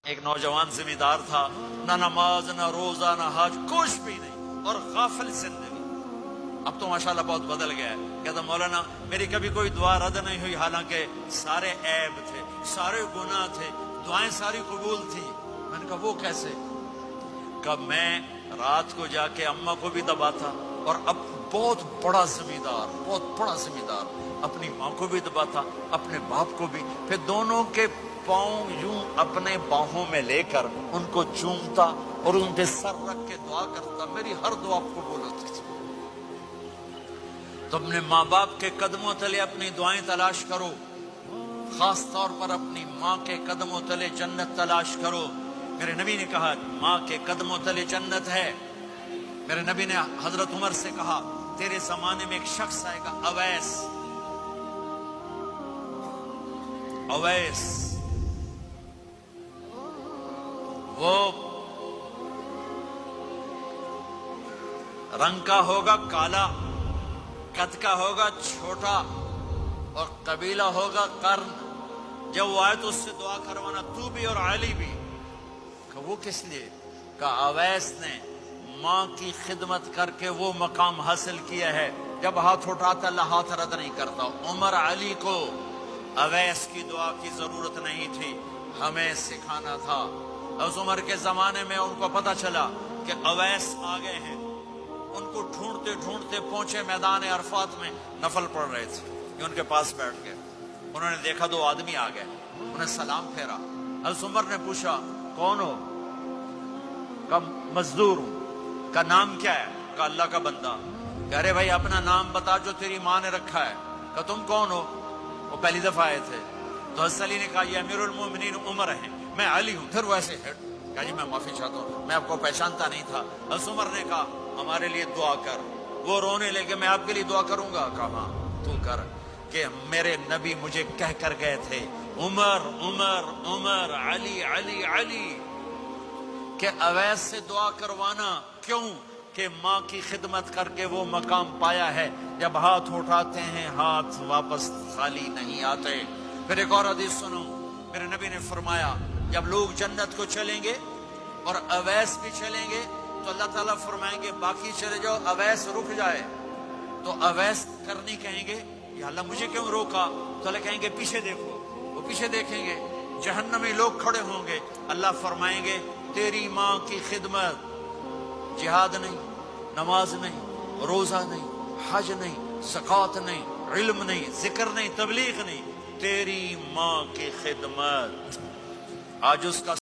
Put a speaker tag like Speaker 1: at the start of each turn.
Speaker 1: ایک نوجوان زمیندار تھا، نہ نماز نہ روزہ نہ حج، کچھ بھی نہیں، اور غافل زندگی۔ اب تو ماشاءاللہ بہت بدل گیا ہے۔ کہتا مولانا میری کبھی کوئی دعا رد نہیں ہوئی، حالانکہ سارے عیب تھے، سارے گناہ تھے، دعائیں ساری قبول تھی۔ میں نے کہا وہ کیسے؟ کہ میں رات کو جا کے اماں کو بھی دباتا، اور اب بہت بڑا زمیندار اپنی ماں کو بھی دباتا، اپنے باپ کو بھی، پھر دونوں کے پاؤں یوں اپنے باہوں میں لے کر ان کو چومتا اور ان پہ سر رکھ کے دعا کرتا، میری ہر دعا قبول ہوتی تھی۔ تم نے ماں باپ کے قدموں تلے اپنی دعائیں تلاش کرو، خاص طور پر اپنی ماں کے قدموں تلے جنت تلاش کرو۔ میرے نبی نے کہا ماں کے قدموں تلے جنت ہے۔ میرے نبی نے حضرت عمر سے کہا تیرے زمانے میں ایک شخص آئے گا، اویس، وہ رنگ کا ہوگا کالا، قد کا ہوگا چھوٹا، اور قبیلہ ہوگا قرن۔ جب وہ آئے تو اس سے دعا کروانا، تو بھی اور علی بھی۔ کہ وہ کس لیے؟ کہ اویس نے ماں کی خدمت کر کے وہ مقام حاصل کیا ہے، جب ہاتھ اٹھاتا اللہ ہاتھ رد نہیں کرتا۔ عمر علی کو اویس کی دعا کی ضرورت نہیں تھی، ہمیں سکھانا تھا۔ اس عمر کے زمانے میں ان کو پتا چلا کہ اویس آ گئے ہیں، ان کو ڈھونڈتے ڈھونڈتے پہنچے میدان عرفات میں، نفل پڑھ رہے تھے، یہ ان کے پاس بیٹھ گئے۔ انہوں نے دیکھا دو آدمی آ گئے، انہیں سلام پھیرا۔ حضرت عمر نے پوچھا کون ہو؟ کہ مزدور ہوں۔ کا نام کیا ہے؟ کہ اللہ کا بندہ۔ کہ ارے بھائی اپنا نام بتا جو تیری ماں نے رکھا ہے۔ کہ تم کون ہو؟ وہ پہلی دفعہ آئے تھے۔ تو حضرت علی نے کہا یہ امیر المومنین عمر ہیں، میں علی ہوں۔ پھر وہ ایسے کہا جی میں معافی چاہتا ہوں، میں آپ کو پہچانتا نہیں تھا۔ حضرت عمر نے کہا ہمارے لیے دعا کر۔ وہ رونے لگے، میں آپ کے لیے دعا کروں گا۔ کہا ہاں تو کر، کہ میرے نبی مجھے کہہ کر گئے تھے عمر عمر عمر، علی علی علی، کہ اویس سے دعا کروانا۔ کیوں؟ کہ ماں کی خدمت کر کے وہ مقام پایا ہے، جب ہاتھ اٹھاتے ہیں ہاتھ واپس خالی نہیں آتے۔ پھر ایک اور حدیث سنو، میرے نبی نے فرمایا جب لوگ جنت کو چلیں گے اور اویس بھی چلیں گے تو اللہ تعالیٰ فرمائیں گے باقی چلے جاؤ، اویس رک جائے۔ تو اویس کرنی کہیں گے یا اللہ مجھے کیوں روکا؟ تو اللہ کہیں گے پیچھے دیکھو۔ وہ پیچھے دیکھیں گے، جہنمی لوگ کھڑے ہوں گے، اللہ فرمائیں گے تیری ماں کی خدمت، جہاد نہیں، نماز نہیں، روزہ نہیں، حج نہیں، زکوٰۃ نہیں، علم نہیں، ذکر نہیں، تبلیغ نہیں، تیری ماں کی خدمت۔ آج اس کا